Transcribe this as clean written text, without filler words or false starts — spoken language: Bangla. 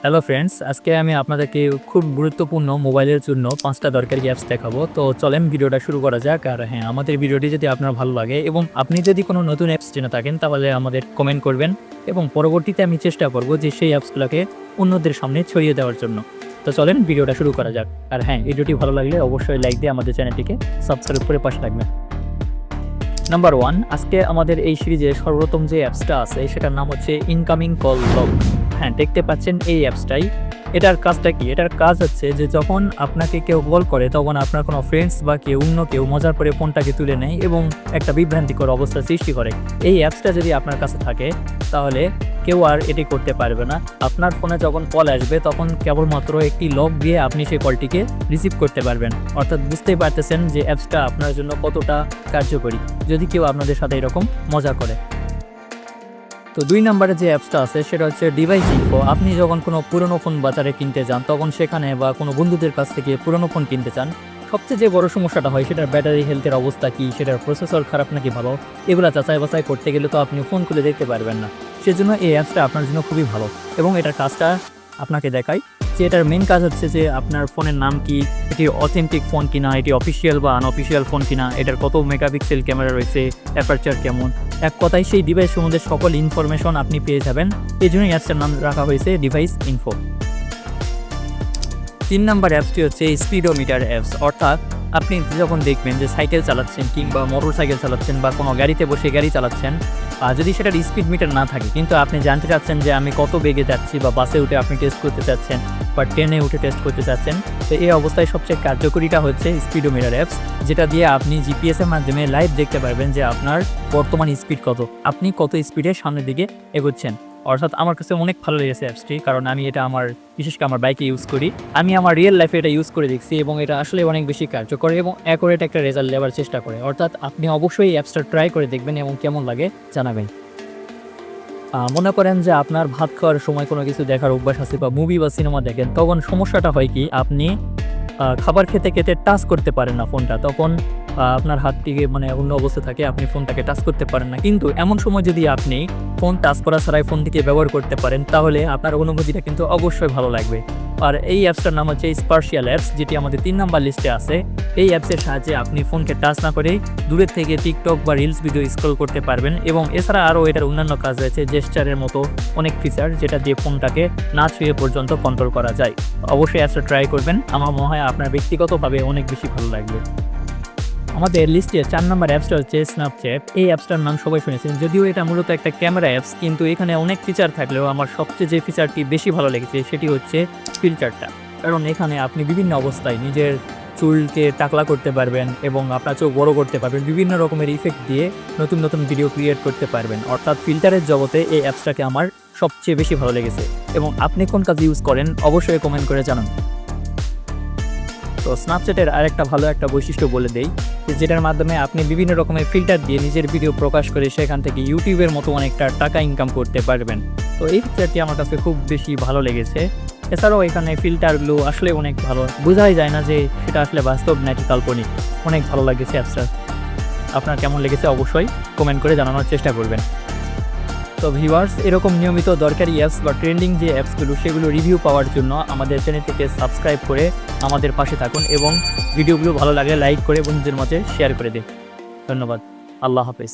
হ্যালো ফ্রেন্ডস, আজকে আমি আপনাদেরকে খুব গুরুত্বপূর্ণ মোবাইলের জন্য 5টা দরকারি অ্যাপস দেখাবো। তো চলেন ভিডিওটা শুরু করা যাক। আর হ্যাঁ, আমাদের ভিডিওটি যদি আপনার ভালো লাগে এবং আপনি যদি কোনো নতুন অ্যাপস জেনে থাকেন তাহলে আমাদের কমেন্ট করবেন এবং পরবর্তীতে আমি চেষ্টা করব যে সেই অ্যাপসগুলোকে অন্যদের সামনে ছড়িয়ে দেওয়ার জন্য। তো চলেন ভিডিওটা শুরু করা যাক। আর হ্যাঁ, ভিডিওটি ভালো লাগলে অবশ্যই লাইক দিয়ে আমাদের চ্যানেলটিকে সাবস্ক্রাইব করে পাশে থাকবেন। নাম্বার 1, আজকে আমাদের এই সিরিজে সর্বপ্রথম যে অ্যাপসটা আছে সেটার নাম হচ্ছে ইনকামিং কল লগ। হ্যাঁ, দেখতে পাচ্ছেন এই অ্যাপসটাই। এটার কাজটা কি? এটার কাজ হচ্ছে যে যখন আপনাকে কেউ কল করে তখন আপনার কোনো ফ্রেন্ডস বা অন্য কেউ মজার করে ফোনটাকে তুলে নেয় এবং একটা বিভ্রান্তিকর অবস্থা সৃষ্টি করে। এই অ্যাপসটা যদি আপনার কাছে থাকে তাহলে কেউ আর এটি করতে পারবে না। আপনার ফোনে যখন কল আসবে তখন কেবলমাত্র একটি লক দিয়ে আপনি সেই কলটিকে রিসিভ করতে পারবেন। অর্থাৎ বুঝতেই পারতেছেন যে অ্যাপসটা আপনার জন্য কতটা কার্যকরী যদি কেউ আপনাদের সাথে এরকম মজা করে। তো 2 নম্বরে যে অ্যাপসটা আছে সেটা হচ্ছে ডিভাইস ইনফো। আপনি যখন কোনো পুরনো ফোন বাজারে কিনতে যান তখন সেখানে বা কোনো বন্ধুদের কাছ থেকে পুরনো ফোন কিনতে চান, সবচেয়ে যে বড় সমস্যাটা হয় সেটার ব্যাটারি হেলথের অবস্থা কী, সেটার প্রসেসর খারাপ নাকি ভালো, এগুলো যাচাই বাছাই করতে গেলে তো আপনি ফোন খুলে দেখতে পারবেন না। সেজন্য এই অ্যাপসটা আপনার জন্য খুবই ভালো এবং এটার কাজটা আপনাকে দেখায় যে এটার মেন কাজ হচ্ছে যে আপনার ফোনের নাম কি, এটি অথেন্টিক ফোন কিনা, এটি অফিসিয়াল বা আনঅফিসিয়াল ফোন কিনা, এটার কত মেগাপিক্সেল ক্যামেরা রয়েছে, অ্যাপারচার কেমন, এক কথায় সেই ডিভাইস সম্বন্ধে সকল ইনফরমেশন আপনি পেয়ে যাবেন। এই জন্যই অ্যাপসটার নাম রাখা হয়েছে ডিভাইস ইনফো। 3 নম্বর অ্যাপসটি হচ্ছে স্পিডোমিটার অ্যাপস। অর্থাৎ আপনি যখন দেখবেন যে সাইকেল চালাচ্ছেন কিংবা মোটর সাইকেল চালাচ্ছেন বা কোনো গাড়িতে বসে গাড়ি চালাচ্ছেন, যদি সেটার স্পিড মিটার না থাকে কিন্তু আপনি জানতে চাচ্ছেন যে আমি কত বেগে যাচ্ছি, বা বাসে উঠে আপনি টেস্ট করতে চাচ্ছেন বা ট্রেনে উঠে টেস্ট করতে চাচ্ছেন, তো এই অবস্থায় সবচেয়ে কার্যকরীটা হচ্ছে স্পিডোমিটার অ্যাপস, যেটা দিয়ে আপনি জিপিএসের মাধ্যমে লাইভ দেখতে পারবেন যে আপনার বর্তমান স্পিড কত, আপনি কত স্পিডে সামনের দিকে এগোচ্ছেন। অর্থাৎ আমার কাছে অনেক ভালো লেগেছে অ্যাপসটি, কারণ আমি এটা বিশেষ করে আমার বাইকে ইউজ করি। আমি আমার রিয়েল লাইফে এটা ইউজ করে দেখছি এবং এটা আসলে অনেক বেশি কার্যকর এবং অ্যাকুরেট একটা রেজাল্ট দেওয়ার চেষ্টা করে। অর্থাৎ আপনি অবশ্যই এই অ্যাপসটা ট্রাই করে দেখবেন এবং কেমন লাগে জানাবেন। মনে করেন যে আপনার ভাত খাওয়ার সময় কোনো কিছু দেখার অভ্যাস আছে বা মুভি বা সিনেমা দেখেন, তখন সমস্যাটা হয় কি, আপনি খাবার খেতে খেতে টাচ করতে পারেন না ফোনটা, তখন আপনার হাতটিকে অন্য অবস্থা থাকে, আপনি ফোনটাকে টাচ করতে পারেন না। কিন্তু এমন সময় যদি আপনি ফোন টাচ করা ছাড়াই ফোনটিকে ব্যবহার করতে পারেন তাহলে আপনার অনুভূতিটা কিন্তু অবশ্যই ভালো লাগবে। আর এই অ্যাপসটার নাম হচ্ছে স্পার্শিয়াল অ্যাপস, যেটি আমাদের 3 নম্বর লিস্টে আছে। এই অ্যাপসের সাহায্যে আপনি ফোনকে টাচ না করেই দূরের থেকে টিকটক বা রিলস ভিডিও স্ক্রল করতে পারবেন এবং এছাড়া আরও এটার অন্যান্য কাজ রয়েছে, জেস্টারের মতো অনেক ফিচার যেটা দিয়ে ফোনটাকে না ছুঁয়ে পর্যন্ত কন্ট্রোল করা যায়। অবশ্যই অ্যাপসটা ট্রাই করবেন, আমার মনে হয় আপনার ব্যক্তিগতভাবে অনেক বেশি ভালো লাগবে। আমাদের লিস্টে 4 নম্বর অ্যাপসটা হচ্ছে স্ন্যাপচ্যাট। এই অ্যাপসটার নাম সবাই শুনেছেন, যদিও এটা মূলত একটা ক্যামেরা অ্যাপস, কিন্তু এখানে অনেক ফিচার থাকলেও আমার সবচেয়ে যে ফিচারটি বেশি ভালো লেগেছে সেটি হচ্ছে ফিল্টারটা। কারণ এখানে আপনি বিভিন্ন অবস্থায় নিজের চুলকে টাকলা করতে পারবেন এবং আপনার চোখ বড় করতে পারবেন, বিভিন্ন রকমের ইফেক্ট দিয়ে নতুন নতুন ভিডিও ক্রিয়েট করতে পারবেন। অর্থাৎ ফিল্টারের জগতে এই অ্যাপসটাকে আমার সবচেয়ে বেশি ভালো লেগেছে এবং আপনি কোন কাজ ইউজ করেন অবশ্যই কমেন্ট করে জানান। তো স্ন্যাপচ্যাটের আরেকটা ভালো একটা বৈশিষ্ট্য বলে দেই, যেটার মাধ্যমে আপনি বিভিন্ন রকমের ফিল্টার দিয়ে নিজের ভিডিও প্রকাশ করে সেখান থেকে ইউটিউবের মতো অনেকটা টাকা ইনকাম করতে পারবেন। তো এই ফিচারটি আমার কাছে খুব বেশি ভালো লেগেছে। এছাড়াও এখানে ফিল্টারগুলো আসলে অনেক ভালো, বোঝাই যায় না যে সেটা আসলে বাস্তব নাকি কাল্পনিক। অনেক ভালো লেগেছে অ্যাপসটা। আপনার কেমন লেগেছে অবশ্যই কমেন্ট করে জানানোর চেষ্টা করবেন। তো ভিউয়ার্স, এরকম নিয়মিত দরকারি অ্যাপস বা ট্রেন্ডিং যে অ্যাপসগুলো সেগুলো রিভিউ পাওয়ার জন্য আমাদের চ্যানেলটিকে সাবস্ক্রাইব করে আমাদের পাশে থাকুন এবং ভিডিওগুলো ভালো লাগলে লাইক করে বন্ধুদের মাঝে শেয়ার করে দিন। ধন্যবাদ। আল্লাহ হাফেজ।